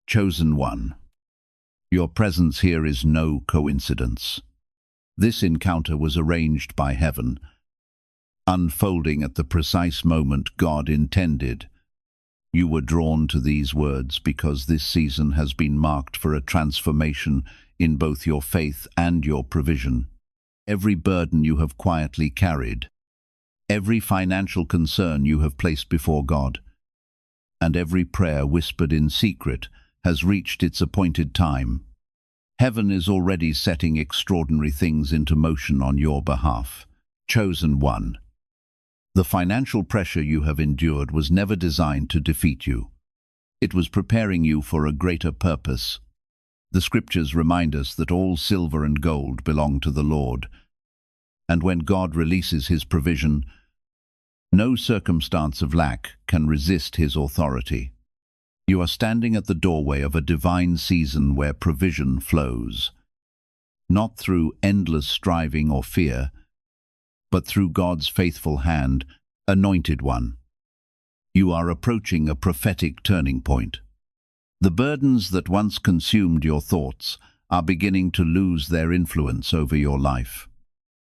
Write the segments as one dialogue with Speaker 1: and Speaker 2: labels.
Speaker 1: Chosen one. Your presence here is no coincidence. This encounter was arranged by heaven, unfolding at the precise moment God intended. You were drawn to these words because this season has been marked for a transformation in both your faith and your provision. Every burden you have quietly carried, every financial concern you have placed before God, and every prayer whispered in secret has reached its appointed time. Heaven is already setting extraordinary things into motion on your behalf. Chosen one. The financial pressure you have endured was never designed to defeat you. It was preparing you for a greater purpose. The scriptures remind us that all silver and gold belong to the Lord, and when God releases his provision, no circumstance of lack can resist his authority. You are standing at the doorway of a divine season where provision flows, not through endless striving or fear, but through God's faithful hand, anointed one. You are approaching a prophetic turning point. The burdens that once consumed your thoughts are beginning to lose their influence over your life.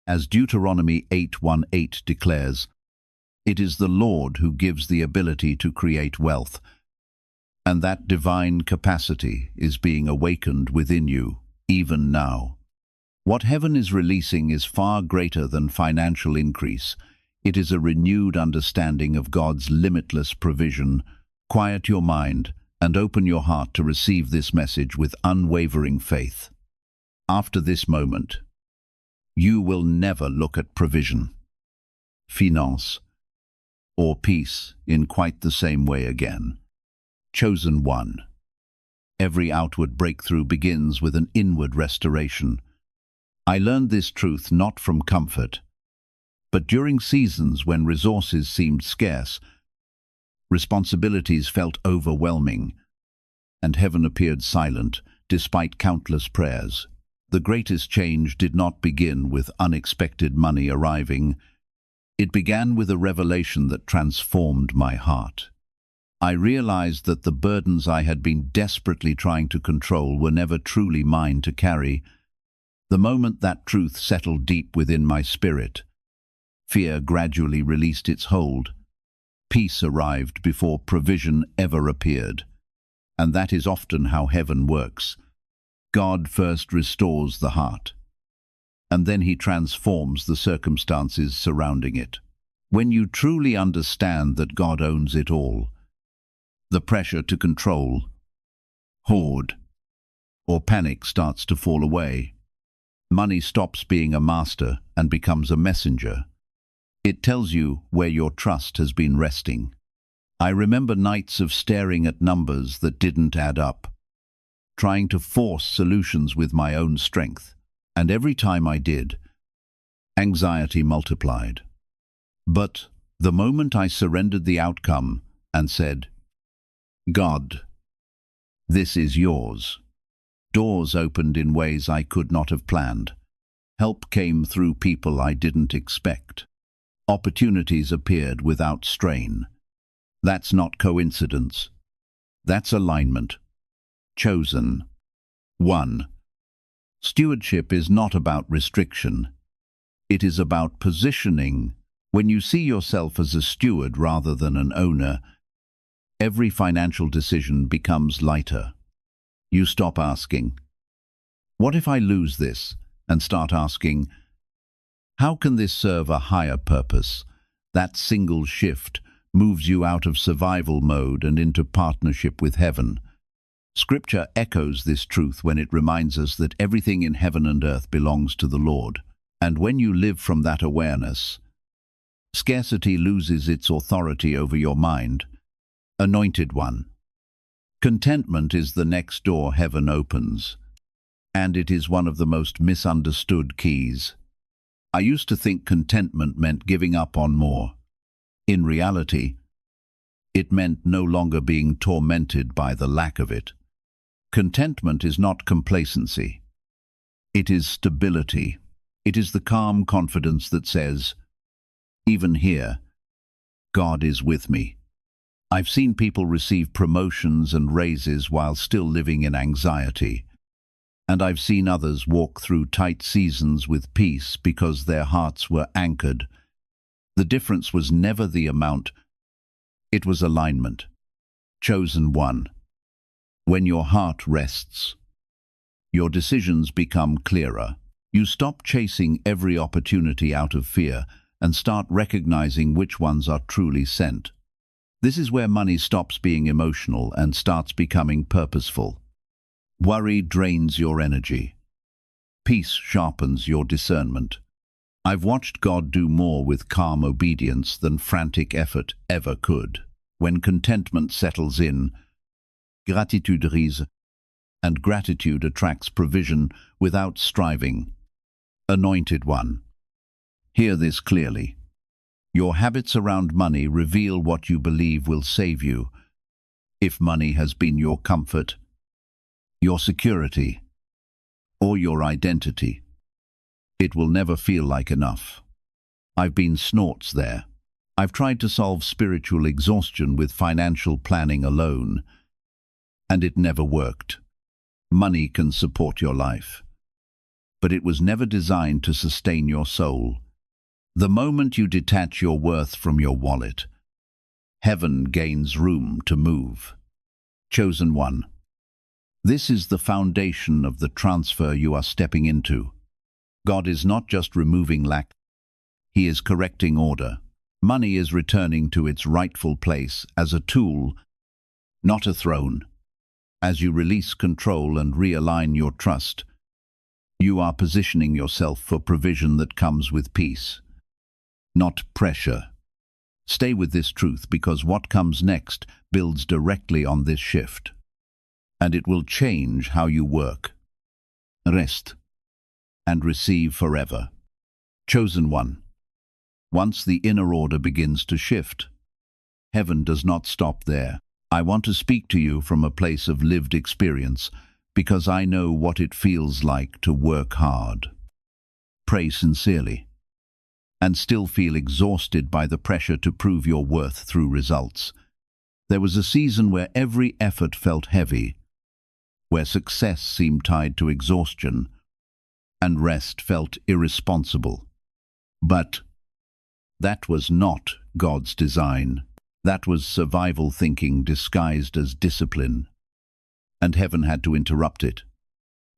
Speaker 1: As Deuteronomy 8:18 declares, "It is the Lord who gives the ability to create wealth," and that divine capacity is being awakened within you, even now. What heaven is releasing is far greater than financial increase. It is a renewed understanding of God's limitless provision. Quiet your mind and open your heart to receive this message with unwavering faith. After this moment, you will never look at provision, finance, or peace in quite the same way again. Chosen one. Every outward breakthrough begins with an inward restoration. I learned this truth not from comfort, but during seasons when resources seemed scarce, responsibilities felt overwhelming, and heaven appeared silent despite countless prayers. The greatest change did not begin with unexpected money arriving. It began with a revelation that transformed my heart. I realized that the burdens I had been desperately trying to control were never truly mine to carry. The moment that truth settled deep within my spirit, fear gradually released its hold. Peace arrived before provision ever appeared. And that is often how heaven works. God first restores the heart, and then he transforms the circumstances surrounding it. When you truly understand that God owns it all, the pressure to control, hoard, or panic starts to fall away. Money stops being a master and becomes a messenger. It tells you where your trust has been resting. I remember nights of staring at numbers that didn't add up, trying to force solutions with my own strength, and every time I did, anxiety multiplied. But the moment I surrendered the outcome and said, "God, this is yours," doors opened in ways I could not have planned. Help came through people I didn't expect. Opportunities appeared without strain. That's not coincidence. That's alignment. Chosen. 1. Stewardship is not about restriction. It is about positioning. When you see yourself as a steward rather than an owner, every financial decision becomes lighter. You stop asking, "What if I lose this?" and start asking, "How can this serve a higher purpose?" That single shift moves you out of survival mode and into partnership with heaven. Scripture echoes this truth when it reminds us that everything in heaven and earth belongs to the Lord. And when you live from that awareness, scarcity loses its authority over your mind. Anointed one. Contentment is the next door heaven opens, and it is one of the most misunderstood keys. I used to think contentment meant giving up on more. In reality, it meant no longer being tormented by the lack of it. Contentment is not complacency. It is stability. It is the calm confidence that says, "Even here, God is with me." I've seen people receive promotions and raises while still living in anxiety. And I've seen others walk through tight seasons with peace because their hearts were anchored. The difference was never the amount, it was alignment. Chosen one. When your heart rests, your decisions become clearer. You stop chasing every opportunity out of fear and start recognizing which ones are truly sent. This is where money stops being emotional and starts becoming purposeful. Worry drains your energy. Peace sharpens your discernment. I've watched God do more with calm obedience than frantic effort ever could. When contentment settles in, gratitude rise, and gratitude attracts provision without striving. Anointed one. Hear this clearly. Your habits around money reveal what you believe will save you. If money has been your comfort, your security, or your identity, it will never feel like enough. I've been snorts there. I've tried to solve spiritual exhaustion with financial planning alone, and it never worked. Money can support your life, but it was never designed to sustain your soul. The moment you detach your worth from your wallet, heaven gains room to move. Chosen one. This is the foundation of the transfer you are stepping into. God is not just removing lack, He is correcting order. Money is returning to its rightful place as a tool, not a throne. As you release control and realign your trust, you are positioning yourself for provision that comes with peace, not pressure. Stay with this truth because what comes next builds directly on this shift, and it will change how you work, rest, and receive forever. Chosen one. Once the inner order begins to shift, heaven does not stop there. I want to speak to you from a place of lived experience because I know what it feels like to work hard, pray sincerely, and still feel exhausted by the pressure to prove your worth through results. There was a season where every effort felt heavy, where success seemed tied to exhaustion, and rest felt irresponsible. But that was not God's design. That was survival thinking disguised as discipline, and heaven had to interrupt it.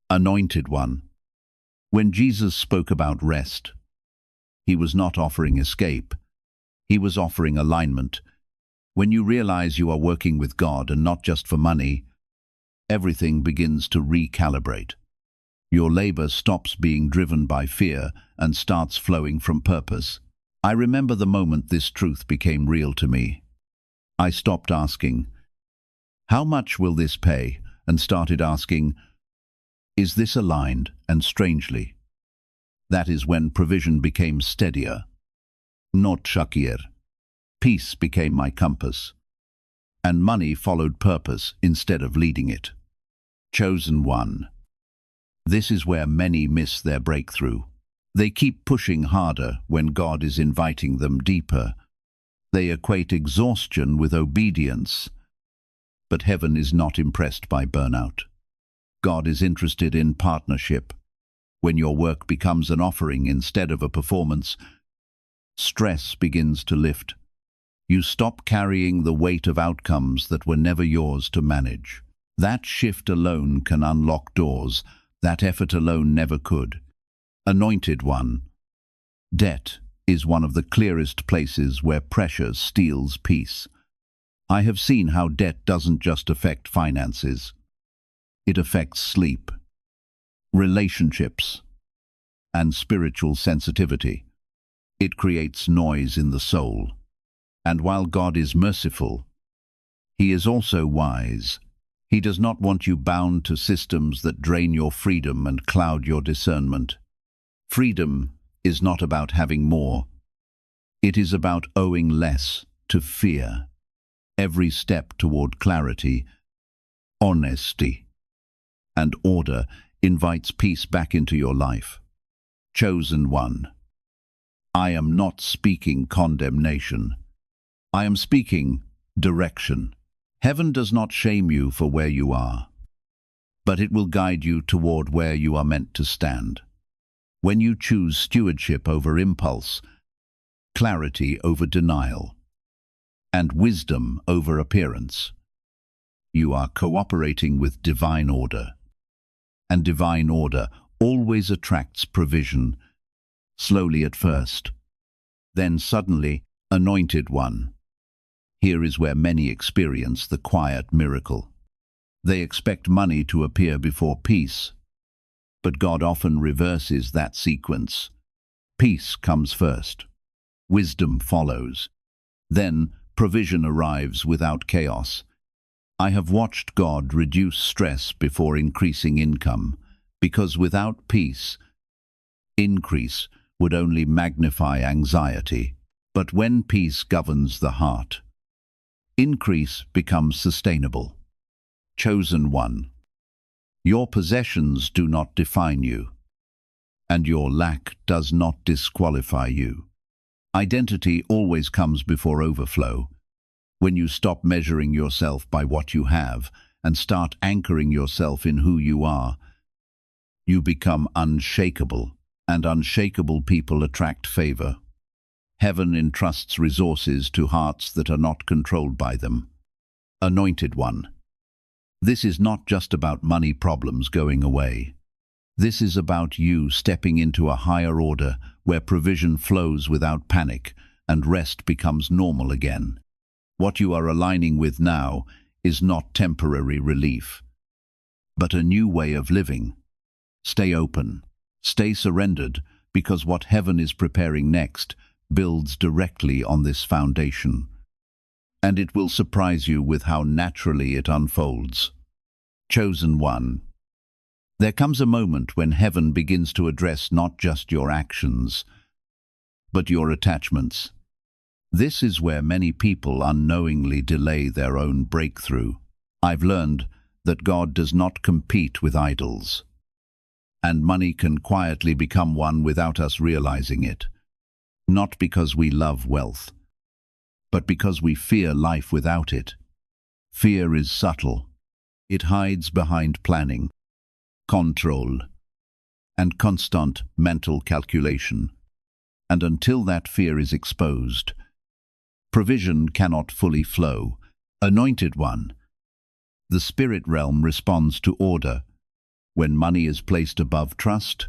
Speaker 1: Anointed one. When Jesus spoke about rest, He was not offering escape. He was offering alignment. When you realize you are working with God and not just for money, everything begins to recalibrate. Your labor stops being driven by fear and starts flowing from purpose. I remember the moment this truth became real to me. I stopped asking, "How much will this pay?" and started asking, "Is this aligned?" And strangely, that is when provision became steadier, not shakier. Peace became my compass, and money followed purpose instead of leading it. Chosen one. This is where many miss their breakthrough. They keep pushing harder when God is inviting them deeper. They equate exhaustion with obedience, but heaven is not impressed by burnout. God is interested in partnership. When your work becomes an offering instead of a performance, stress begins to lift. You stop carrying the weight of outcomes that were never yours to manage. That shift alone can unlock doors that effort alone never could. Anointed one. Debt is one of the clearest places where pressure steals peace. I have seen how debt doesn't just affect finances. It affects sleep, relationships, and spiritual sensitivity. It creates noise in the soul. And while God is merciful, He is also wise. He does not want you bound to systems that drain your freedom and cloud your discernment. Freedom is not about having more. It is about owing less to fear. Every step toward clarity, honesty, and order invites peace back into your life. Chosen one. I am not speaking condemnation. I am speaking Direction. Heaven does not shame you for where you are, but it will guide you toward where you are meant to stand. When you choose stewardship over impulse, clarity over denial, and wisdom over appearance, you are cooperating with divine order. And divine order always attracts provision, slowly at first, then suddenly, anointed one. Here is where many experience the quiet miracle. They expect money to appear before peace, but God often reverses that sequence. Peace comes first, wisdom follows, then provision arrives without chaos. I have watched God reduce stress before increasing income, because without peace, increase would only magnify anxiety. But when peace governs the heart, increase becomes sustainable. Chosen one. Your possessions do not define you, and your lack does not disqualify you. Identity always comes before overflow. When you stop measuring yourself by what you have and start anchoring yourself in who you are, you become unshakable, and unshakable people attract favor. Heaven entrusts resources to hearts that are not controlled by them. Anointed one. This is not just about money problems going away. This is about you stepping into a higher order where provision flows without panic and rest becomes normal again. What you are aligning with now is not temporary relief, but a new way of living. Stay open, stay surrendered, because what heaven is preparing next builds directly on this foundation. And it will surprise you with how naturally it unfolds. Chosen one. There comes a moment when heaven begins to address not just your actions, but your attachments. This is where many people unknowingly delay their own breakthrough. I've learned that God does not compete with idols, and money can quietly become one without us realizing it. Not because we love wealth, but because we fear life without it. Fear is subtle. It hides behind planning, control, and constant mental calculation. And until that fear is exposed, provision cannot fully flow. Anointed one. The spirit realm responds to order. When money is placed above trust,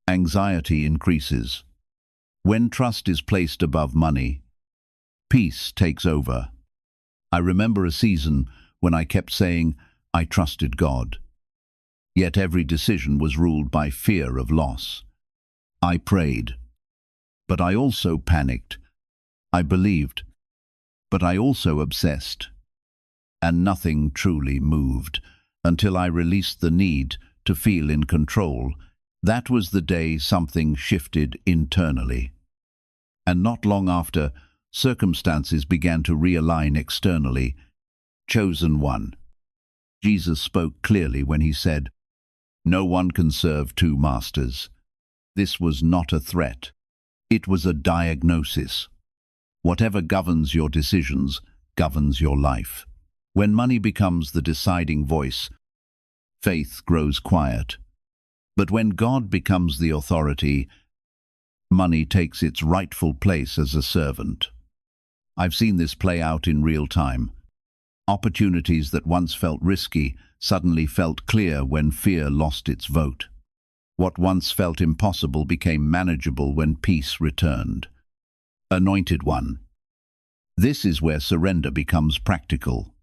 Speaker 1: anxiety increases. When trust is placed above money, peace takes over. I remember a season when I kept saying, I trusted God. Yet every decision was ruled by fear of loss. I prayed, but I also panicked. I believed, but I also obsessed. And nothing truly moved until I released the need to feel in control. That was the day something shifted internally. And not long after, circumstances began to realign externally. Chosen one. Jesus spoke clearly when he said, "No one can serve two masters." This was not a threat. It was a diagnosis. Whatever governs your decisions governs your life. When money becomes the deciding voice, faith grows quiet. But when God becomes the authority, money takes its rightful place as a servant. I've seen this play out in real time. Opportunities that once felt risky suddenly felt clear when fear lost its vote. What once felt impossible became manageable when peace returned. Anointed one. This is where surrender becomes practical,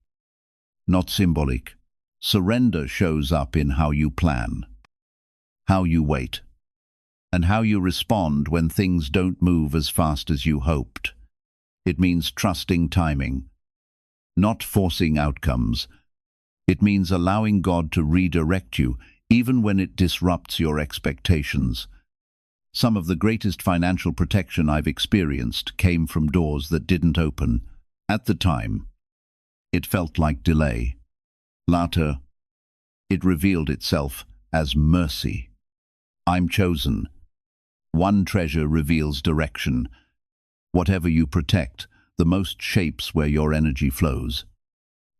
Speaker 1: not symbolic. Surrender shows up in how you plan, how you wait, and how you respond when things don't move as fast as you hoped. It means trusting timing, not forcing outcomes. It means allowing God to redirect you, even when it disrupts your expectations. Some of the greatest financial protection I've experienced came from doors that didn't open. At the time, it felt like delay. Later, it revealed itself as mercy. I'm chosen. One treasure reveals direction. Whatever you protect, the most shapes where your energy flows.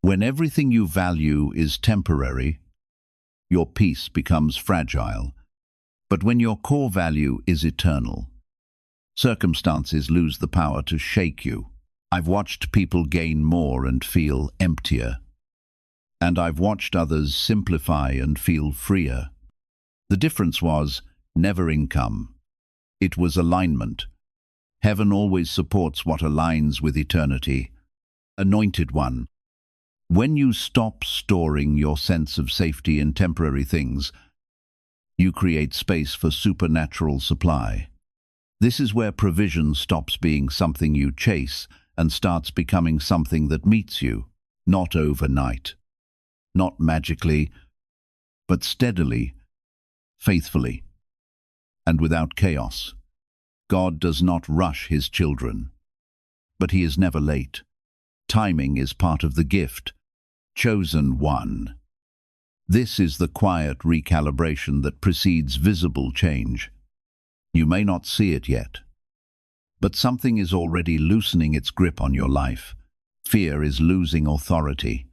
Speaker 1: When everything you value is temporary, your peace becomes fragile. But when your core value is eternal, circumstances lose the power to shake you. I've watched people gain more and feel emptier. And I've watched others simplify and feel freer. The difference was never income. It was alignment. Heaven always supports what aligns with eternity. Anointed one. When you stop storing your sense of safety in temporary things, you create space for supernatural supply. This is where provision stops being something you chase and starts becoming something that meets you, not overnight, not magically, but steadily, faithfully, and without chaos. God does not rush his children, but he is never late. Timing is part of the gift. Chosen one. This is the quiet recalibration that precedes visible change. You may not see it yet, but something is already loosening its grip on your life. Fear is losing authority.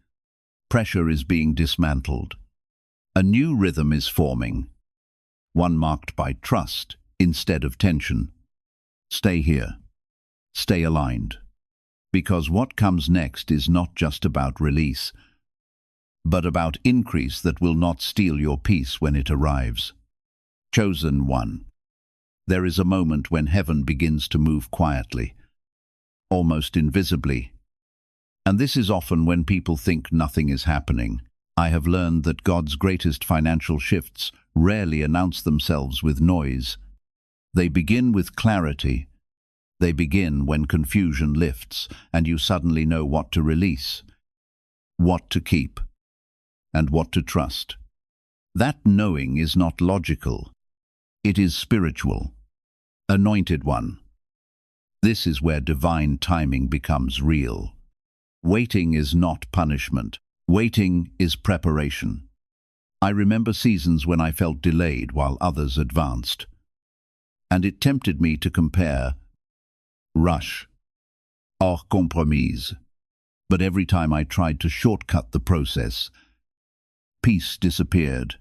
Speaker 1: Pressure is being dismantled. A new rhythm is forming, one marked by trust instead of tension. Stay here. Stay aligned. Because what comes next is not just about release, but about increase that will not steal your peace when it arrives. Chosen one. There is a moment when heaven begins to move quietly, almost invisibly. And this is often when people think nothing is happening. I have learned that God's greatest financial shifts rarely announce themselves with noise. They begin with clarity. They begin when confusion lifts and you suddenly know what to release, what to keep, and what to trust. That knowing is not logical. It is spiritual. Anointed one. This is where divine timing becomes real. Waiting is not punishment. Waiting is preparation. I remember seasons when I felt delayed while others advanced. And it tempted me to compare, rush, hors compromise. But every time I tried to shortcut the process, peace disappeared.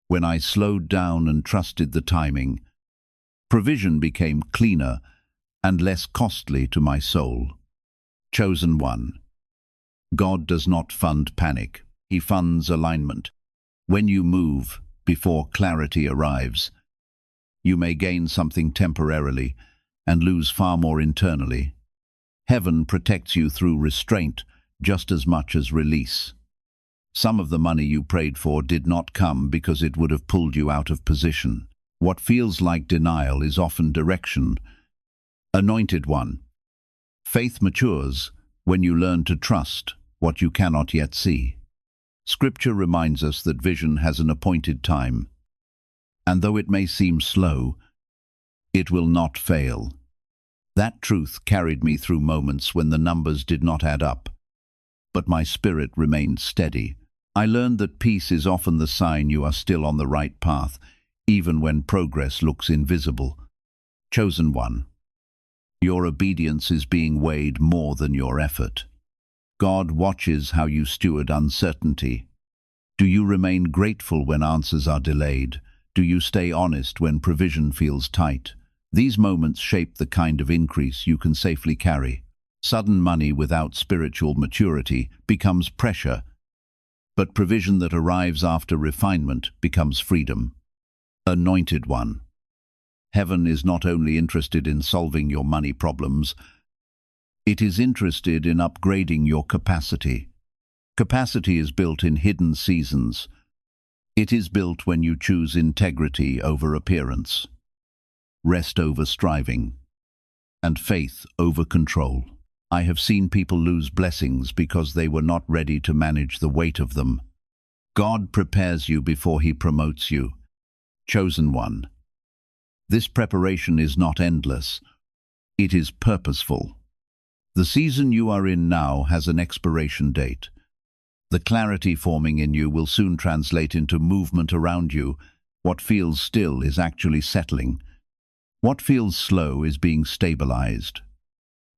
Speaker 1: When I slowed down and trusted the timing, provision became cleaner and less costly to my soul. Chosen one. God does not fund panic. He funds alignment. When you move before clarity arrives, you may gain something temporarily and lose far more internally. Heaven protects you through restraint just as much as release. Some of the money you prayed for did not come because it would have pulled you out of position. What feels like denial is often direction. Anointed one. Faith matures when you learn to trust what you cannot yet see. Scripture reminds us that vision has an appointed time, and though it may seem slow, it will not fail. That truth carried me through moments when the numbers did not add up, but my spirit remained steady. I learned that peace is often the sign you are still on the right path, even when progress looks invisible. Chosen one. Your obedience is being weighed more than your effort. God watches how you steward uncertainty. Do you remain grateful when answers are delayed? Do you stay honest when provision feels tight? These moments shape the kind of increase you can safely carry. Sudden money without spiritual maturity becomes pressure, but provision that arrives after refinement becomes freedom. Anointed one. Heaven is not only interested in solving your money problems, it is interested in upgrading your capacity. Capacity is built in hidden seasons. It is built when you choose integrity over appearance, rest over striving, and faith over control. I have seen people lose blessings because they were not ready to manage the weight of them. God prepares you before he promotes you. Chosen one. This preparation is not endless. It is purposeful. The season you are in now has an expiration date. The clarity forming in you will soon translate into movement around you. What feels still is actually settling. What feels slow is being stabilized.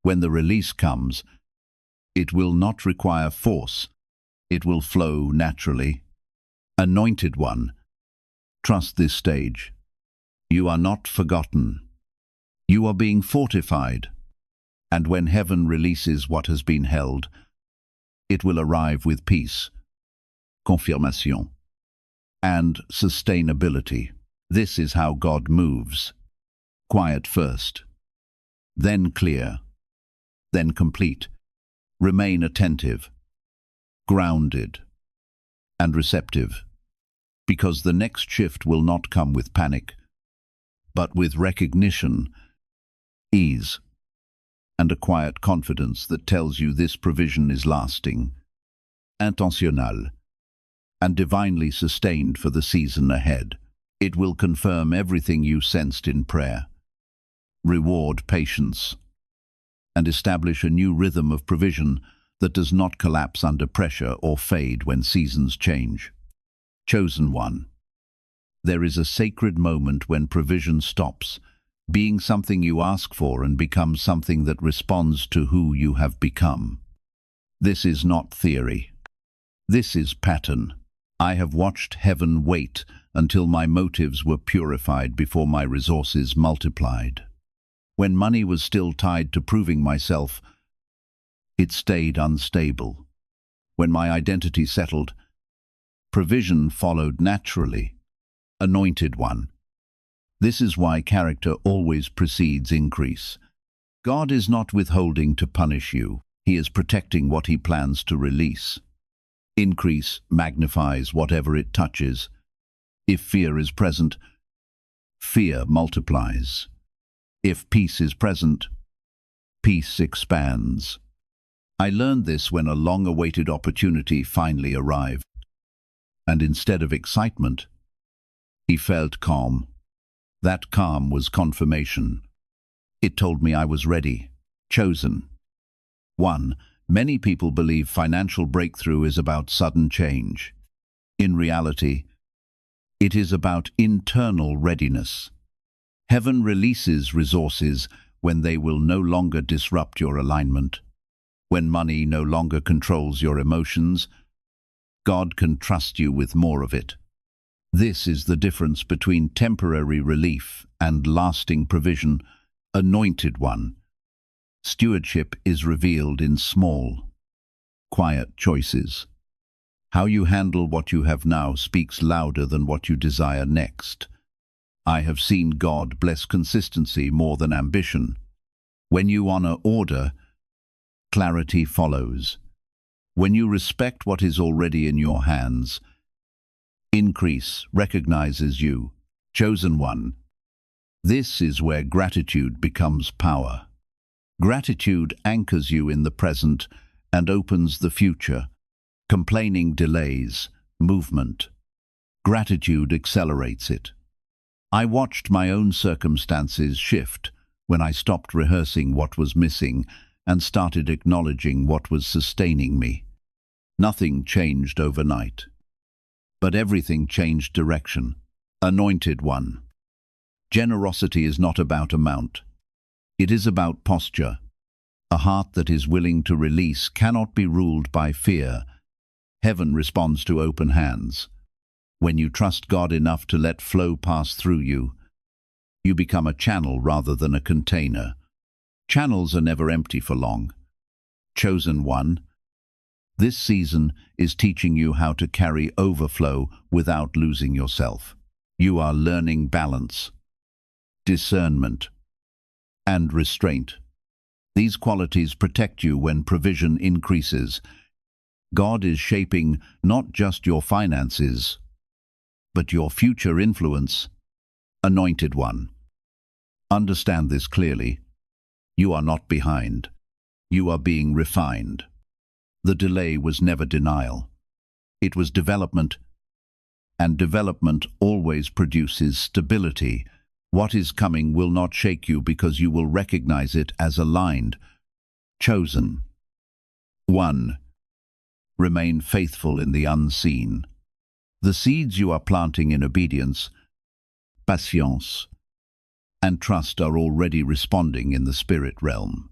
Speaker 1: When the release comes, it will not require force. It will flow naturally. Anointed one, trust this stage. You are not forgotten. You are being fortified. And when heaven releases what has been held, it will arrive with peace, confirmation, and sustainability. This is how God moves. Quiet first, then clear, then complete. Remain attentive, grounded, and receptive, because the next shift will not come with panic, but with recognition, ease, and a quiet confidence that tells you this provision is lasting, intentionnel, and divinely sustained for the season ahead. It will confirm everything you sensed in prayer, reward patience, and establish a new rhythm of provision that does not collapse under pressure or fade when seasons change. Chosen one. There is a sacred moment when provision stops, being something you ask for and becomes something that responds to who you have become. This is not theory. This is pattern. I have watched heaven wait until my motives were purified before my resources multiplied. When money was still tied to proving myself, it stayed unstable. When my identity settled, provision followed naturally. Anointed one. This is why character always precedes increase. God is not withholding to punish you. He is protecting what he plans to release. Increase magnifies whatever it touches. If fear is present, fear multiplies. If peace is present, peace expands. I learned this when a long-awaited opportunity finally arrived. And instead of excitement, he felt calm. That calm was confirmation. It told me I was ready, chosen. 1. Many people believe financial breakthrough is about sudden change. In reality, it is about internal readiness. Heaven releases resources when they will no longer disrupt your alignment. When money no longer controls your emotions, God can trust you with more of it. This is the difference between temporary relief and lasting provision. Anointed one. Stewardship is revealed in small, quiet choices. How you handle what you have now speaks louder than what you desire next. I have seen God bless consistency more than ambition. When you honor order, clarity follows. When you respect what is already in your hands, increase recognizes you, chosen one. This is where gratitude becomes power. Gratitude anchors you in the present and opens the future. Complaining delays movement. Gratitude accelerates it. I watched my own circumstances shift when I stopped rehearsing what was missing and started acknowledging what was sustaining me. Nothing changed overnight, but everything changed direction. Anointed one. Generosity is not about amount. It is about posture. A heart that is willing to release cannot be ruled by fear. Heaven responds to open hands. When you trust God enough to let flow pass through you, you become a channel rather than a container. Channels are never empty for long. Chosen one. This season is teaching you how to carry overflow without losing yourself. You are learning balance, discernment, and restraint. These qualities protect you when provision increases. God is shaping not just your finances, but your future influence. Anointed one. Understand this clearly. You are not behind. You are being refined. The delay was never denial. It was development, and development always produces stability. What is coming will not shake you because you will recognize it as aligned. Chosen. 1. Remain faithful in the unseen. The seeds you are planting in obedience, patience, and trust are already responding in the spirit realm.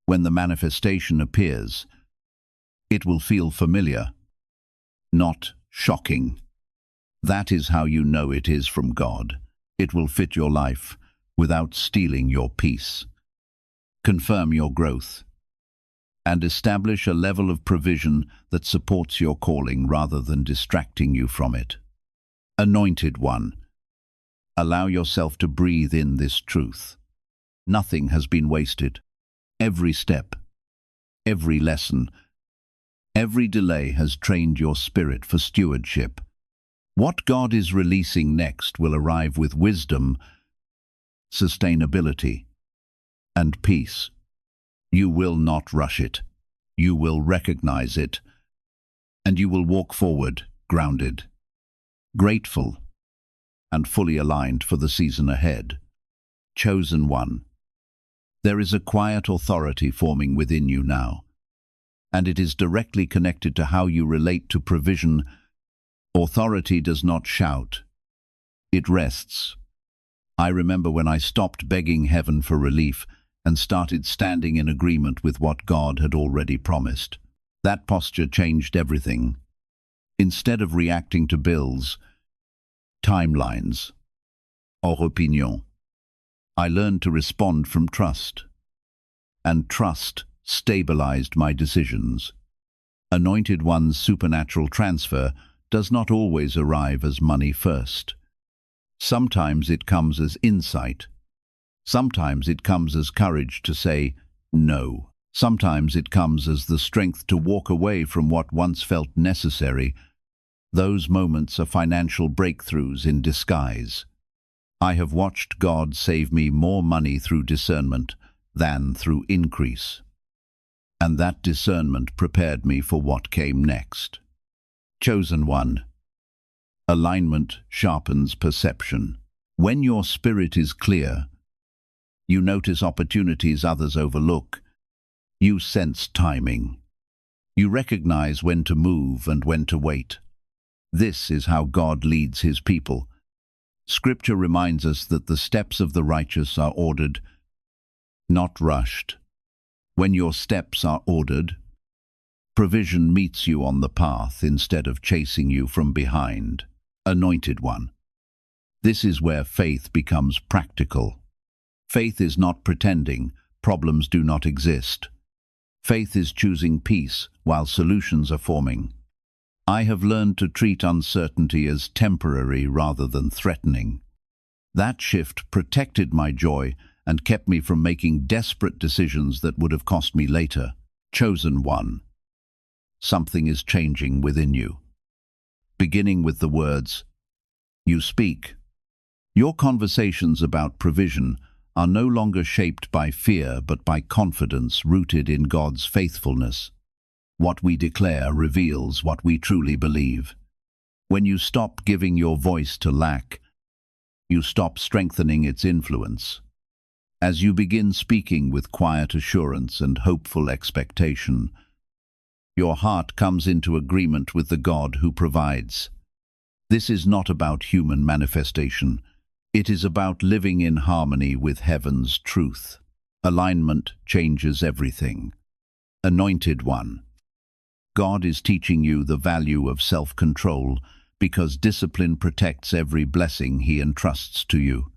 Speaker 1: When the manifestation appears, it will feel familiar, not shocking. That is how you know it is from God. It will fit your life without stealing your peace. Confirm your growth and establish a level of provision that supports your calling rather than distracting you from it. Anointed one, allow yourself to breathe in this truth. Nothing has been wasted. Every step, every lesson, every delay has trained your spirit for stewardship. What God is releasing next will arrive with wisdom, sustainability, and peace. You will not rush it. You will recognize it, and you will walk forward, grounded, grateful, and fully aligned for the season ahead. Chosen one, there is a quiet authority forming within you now, and it is directly connected to how you relate to provision. Authority does not shout. It rests. I remember when I stopped begging heaven for relief and started standing in agreement with what God had already promised. That posture changed everything. Instead of reacting to bills, timelines, or opinion, I learned to respond from trust. And trust stabilized my decisions. Anointed one's supernatural transfer does not always arrive as money first. Sometimes it comes as insight. Sometimes it comes as courage to say no. Sometimes it comes as the strength to walk away from what once felt necessary. Those moments are financial breakthroughs in disguise. I have watched God save me more money through discernment than through increase. And that discernment prepared me for what came next. Chosen one, alignment sharpens perception. When your spirit is clear, you notice opportunities others overlook. You sense timing. You recognize when to move and when to wait. This is how God leads his people. Scripture reminds us that the steps of the righteous are ordered, not rushed. When your steps are ordered, provision meets you on the path instead of chasing you from behind. Anointed one. This is where faith becomes practical. Faith is not pretending problems do not exist. Faith is choosing peace while solutions are forming. I have learned to treat uncertainty as temporary rather than threatening. That shift protected my joy and kept me from making desperate decisions that would have cost me later. Chosen one. Something is changing within you. Beginning with the words you speak. Your conversations about provision are no longer shaped by fear but by confidence rooted in God's faithfulness. What we declare reveals what we truly believe. When you stop giving your voice to lack, you stop strengthening its influence. As you begin speaking with quiet assurance and hopeful expectation, your heart comes into agreement with the God who provides. This is not about human manifestation. It is about living in harmony with heaven's truth. Alignment changes everything. Anointed one. God is teaching you the value of self-control because discipline protects every blessing he entrusts to you.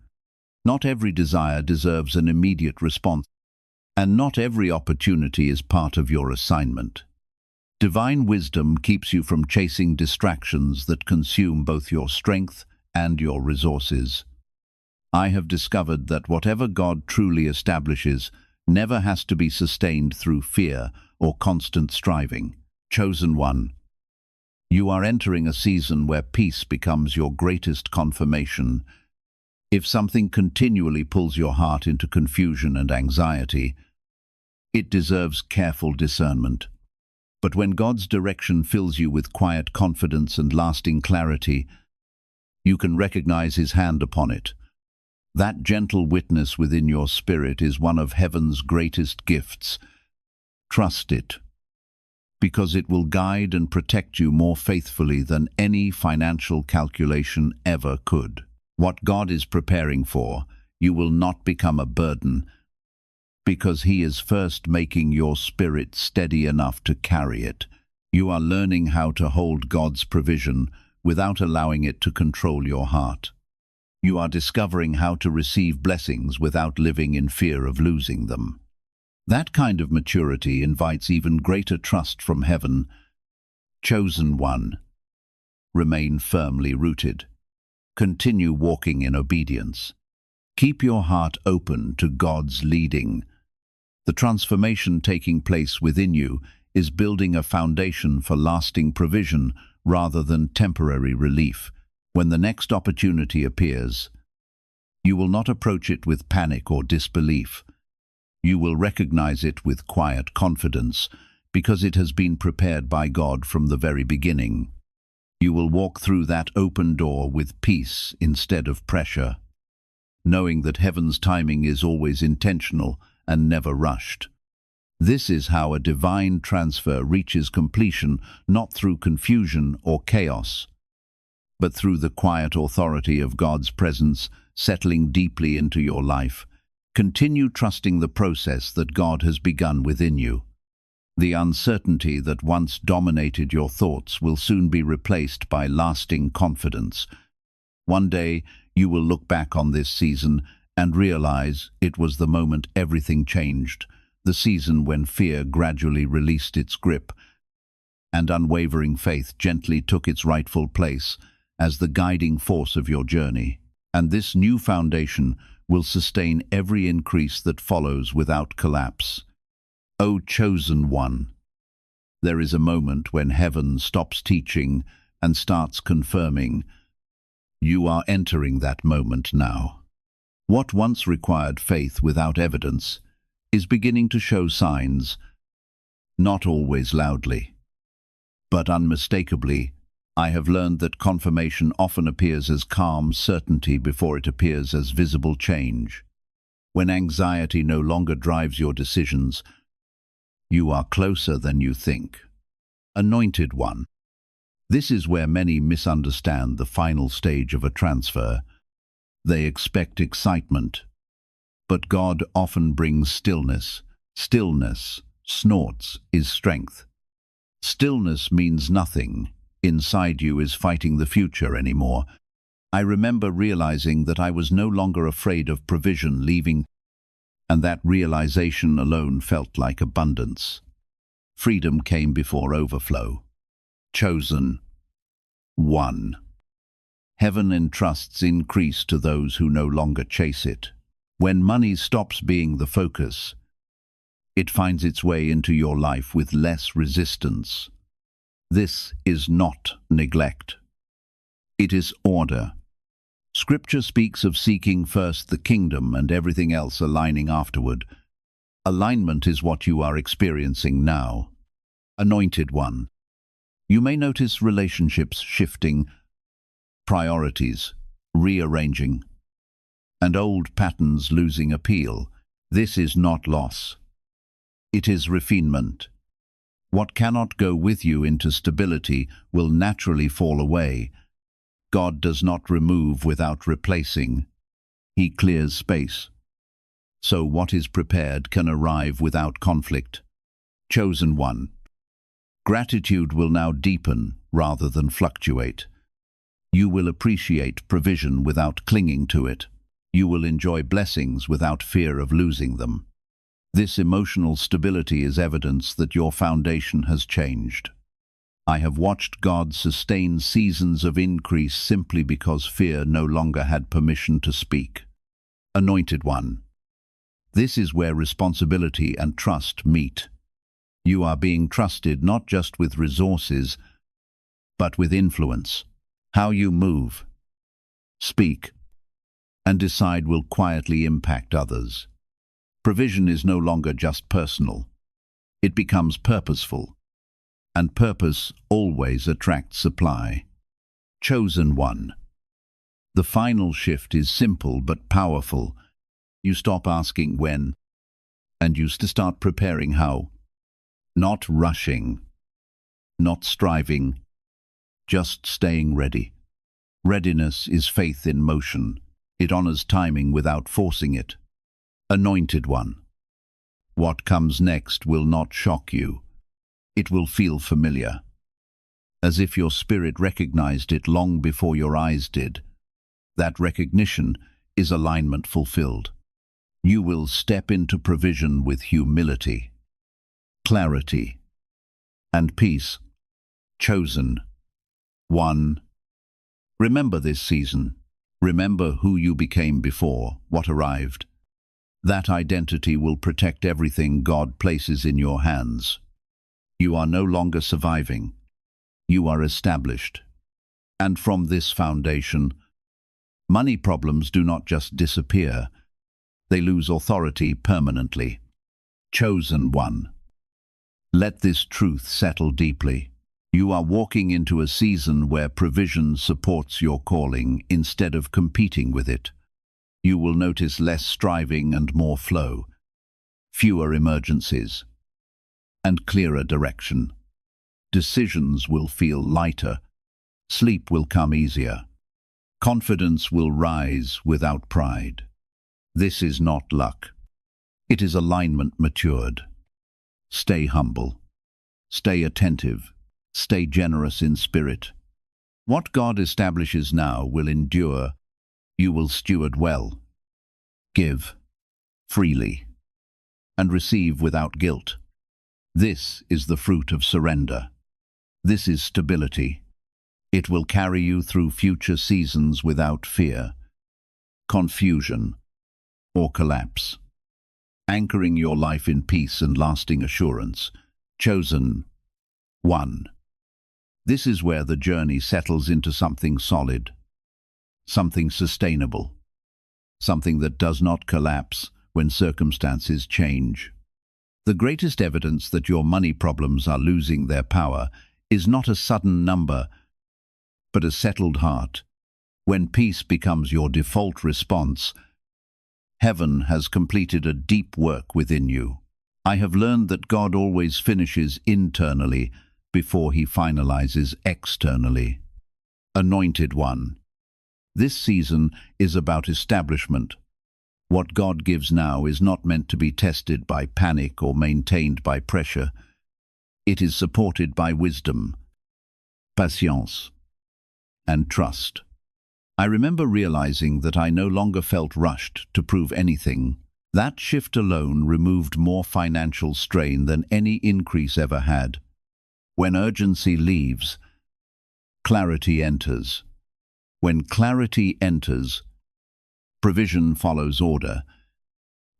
Speaker 1: Not every desire deserves an immediate response, and not every opportunity is part of your assignment. Divine wisdom keeps you from chasing distractions that consume both your strength and your resources. I have discovered that whatever God truly establishes never has to be sustained through fear or constant striving. Chosen one. You are entering a season where peace becomes your greatest confirmation. If something continually pulls your heart into confusion and anxiety, it deserves careful discernment. But when God's direction fills you with quiet confidence and lasting clarity, you can recognize his hand upon it. That gentle witness within your spirit is one of heaven's greatest gifts. Trust it, because it will guide and protect you more faithfully than any financial calculation ever could. What God is preparing for, you will not become a burden, because He is first making your spirit steady enough to carry it. You are learning how to hold God's provision without allowing it to control your heart. You are discovering how to receive blessings without living in fear of losing them. That kind of maturity invites even greater trust from heaven. Chosen one, remain firmly rooted. Continue walking in obedience. Keep your heart open to God's leading. The transformation taking place within you is building a foundation for lasting provision rather than temporary relief. When the next opportunity appears, you will not approach it with panic or disbelief. You will recognize it with quiet confidence, because it has been prepared by God from the very beginning. You will walk through that open door with peace instead of pressure, knowing that heaven's timing is always intentional and never rushed. This is how a divine transfer reaches completion, not through confusion or chaos, but through the quiet authority of God's presence settling deeply into your life. Continue trusting the process that God has begun within you. The uncertainty that once dominated your thoughts will soon be replaced by lasting confidence. One day, you will look back on this season and realize it was the moment everything changed, the season when fear gradually released its grip and unwavering faith gently took its rightful place as the guiding force of your journey. And this new foundation will sustain every increase that follows without collapse. O chosen one, there is a moment when heaven stops teaching and starts confirming. You are entering that moment now. What once required faith without evidence is beginning to show signs, not always loudly, but unmistakably. I have learned that confirmation often appears as calm certainty before it appears as visible change. When anxiety no longer drives your decisions, you are closer than you think. Anointed one. This is where many misunderstand the final stage of a transfer. They expect excitement, but God often brings stillness. Stillness, snorts, is strength. Stillness means nothing inside you is fighting the future anymore. I remember realizing that I was no longer afraid of provision leaving, and that realization alone felt like abundance. Freedom came before overflow. Chosen one. Heaven entrusts increase to those who no longer chase it. When money stops being the focus, it finds its way into your life with less resistance. This is not neglect. It is order. Scripture speaks of seeking first the kingdom and everything else aligning afterward. Alignment is what you are experiencing now. Anointed one. You may notice relationships shifting, priorities rearranging, and old patterns losing appeal. This is not loss. It is refinement. What cannot go with you into stability will naturally fall away. God does not remove without replacing. He clears space. So what is prepared can arrive without conflict. Chosen one. Gratitude will now deepen rather than fluctuate. You will appreciate provision without clinging to it. You will enjoy blessings without fear of losing them. This emotional stability is evidence that your foundation has changed. I have watched God sustain seasons of increase simply because fear no longer had permission to speak. Anointed one. This is where responsibility and trust meet. You are being trusted not just with resources, but with influence. How you move, speak, and decide will quietly impact others. Provision is no longer just personal. It becomes purposeful, and purpose always attracts supply. Chosen one. The final shift is simple but powerful. You stop asking when, and you start preparing how. Not rushing, not striving, just staying ready. Readiness is faith in motion. It honors timing without forcing it. Anointed one. What comes next will not shock you. It will feel familiar, as if your spirit recognized it long before your eyes did. That recognition is alignment fulfilled. You will step into provision with humility, clarity, and peace. Chosen one. Remember this season. Remember who you became before, what arrived. That identity will protect everything God places in your hands. You are no longer surviving. You are established. And from this foundation, money problems do not just disappear. They lose authority permanently. Chosen one. Let this truth settle deeply. You are walking into a season where provision supports your calling instead of competing with it. You will notice less striving and more flow, fewer emergencies, and clearer direction. Decisions will feel lighter. Sleep will come easier. Confidence will rise without pride. This is not luck. It is alignment matured. Stay humble. Stay attentive. Stay generous in spirit. What God establishes now will endure. You will steward well. Give freely and receive without guilt. This is the fruit of surrender. This is stability. It will carry you through future seasons without fear, confusion, or collapse, anchoring your life in peace and lasting assurance. Chosen one. This is where the journey settles into something solid, something sustainable, something that does not collapse when circumstances change. The greatest evidence that your money problems are losing their power is not a sudden number, but a settled heart. When peace becomes your default response, heaven has completed a deep work within you. I have learned that God always finishes internally before he finalizes externally. Anointed one. This season is about establishment. What God gives now is not meant to be tested by panic or maintained by pressure. It is supported by wisdom, patience, and trust. I remember realizing that I no longer felt rushed to prove anything. That shift alone removed more financial strain than any increase ever had. When urgency leaves, clarity enters. When clarity enters, provision follows order.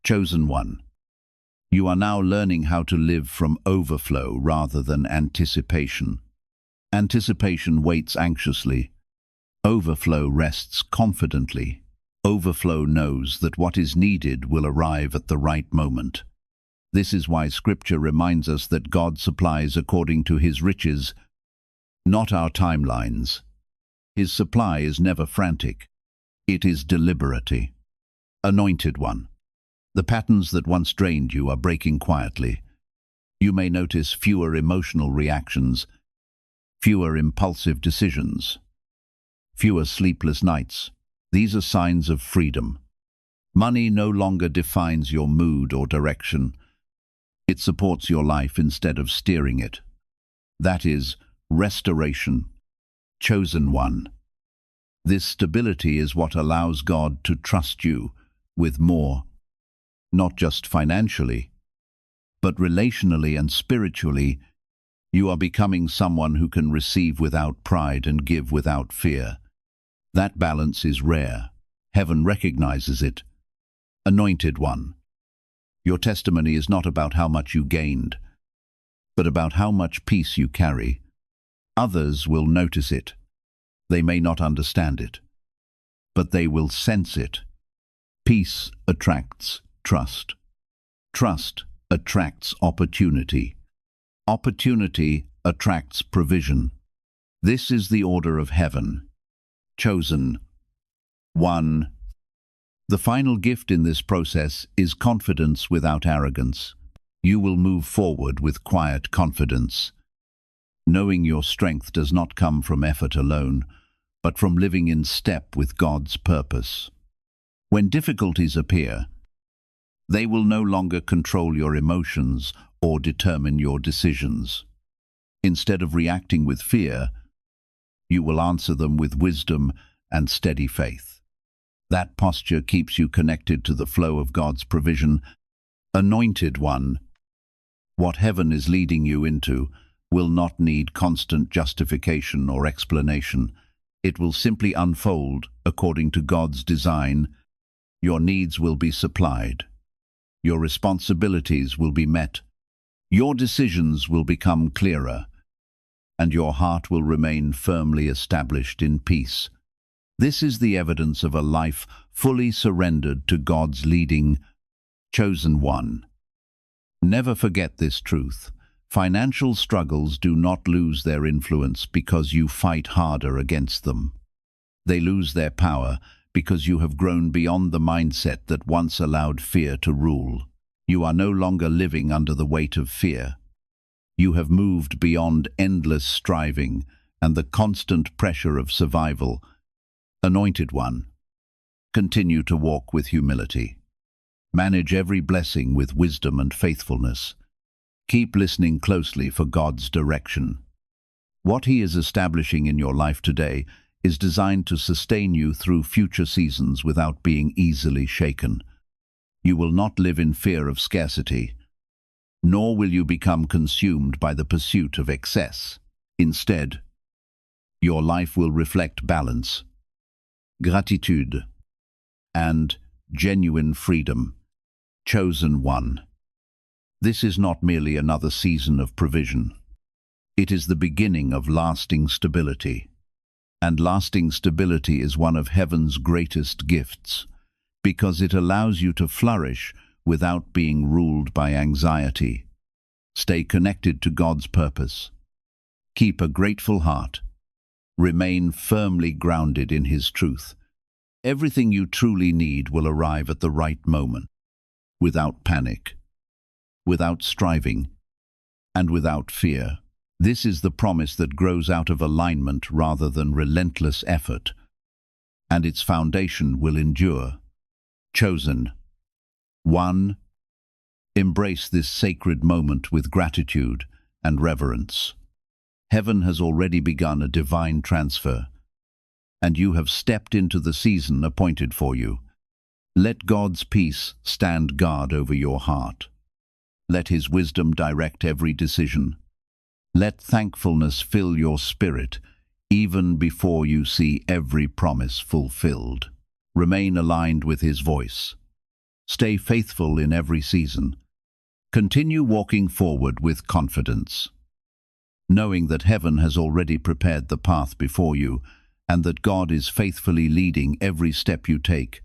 Speaker 1: Chosen one. You are now learning how to live from overflow rather than anticipation. Anticipation waits anxiously. Overflow rests confidently. Overflow knows that what is needed will arrive at the right moment. This is why Scripture reminds us that God supplies according to his riches, not our timelines. His supply is never frantic. It is deliberate. Anointed one. The patterns that once drained you are breaking quietly. You may notice fewer emotional reactions, fewer impulsive decisions, fewer sleepless nights. These are signs of freedom. Money no longer defines your mood or direction. It supports your life instead of steering it. That is restoration. Chosen one. This stability is what allows God to trust you with more, not just financially, but relationally and spiritually. You are becoming someone who can receive without pride and give without fear. That balance is rare. Heaven recognizes it. Anointed one. Your testimony is not about how much you gained, but about how much peace you carry. Others will notice it. They may not understand it, but they will sense it. Peace attracts trust. Trust attracts opportunity. Opportunity attracts provision. This is the order of heaven. Chosen one. The final gift in this process is confidence without arrogance. You will move forward with quiet confidence, knowing your strength does not come from effort alone, but from living in step with God's purpose. When difficulties appear, They will no longer control your emotions or determine your decisions. Instead of reacting with fear, you will answer them with wisdom and steady faith. That posture keeps you connected to the flow of God's provision. Anointed one, what heaven is leading you into will not need constant justification or explanation. It will simply unfold according to God's design. Your needs will be supplied. Your responsibilities will be met. Your decisions will become clearer, and your heart will remain firmly established in peace. This is the evidence of a life fully surrendered to God's leading. Chosen one. Never forget this truth. Financial struggles do not lose their influence because you fight harder against them. They lose their power because you have grown beyond the mindset that once allowed fear to rule. You are no longer living under the weight of fear. You have moved beyond endless striving and the constant pressure of survival. Anointed one, continue to walk with humility. Manage every blessing with wisdom and faithfulness. Keep listening closely for God's direction. What He is establishing in your life today is designed to sustain you through future seasons without being easily shaken. You will not live in fear of scarcity, nor will you become consumed by the pursuit of excess. Instead, your life will reflect balance, gratitude, and genuine freedom. Chosen one. This is not merely another season of provision. It is the beginning of lasting stability. And lasting stability is one of heaven's greatest gifts, because it allows you to flourish without being ruled by anxiety. Stay connected to God's purpose. Keep a grateful heart. Remain firmly grounded in His truth. Everything you truly need will arrive at the right moment, without panic, without striving, and without fear. This is the promise that grows out of alignment rather than relentless effort, and its foundation will endure. Chosen one. Embrace this sacred moment with gratitude and reverence. Heaven has already begun a divine transfer, and you have stepped into the season appointed for you. Let God's peace stand guard over your heart. Let His wisdom direct every decision. Let thankfulness fill your spirit, even before you see every promise fulfilled. Remain aligned with His voice. Stay faithful in every season. Continue walking forward with confidence, knowing that heaven has already prepared the path before you, and that God is faithfully leading every step you take.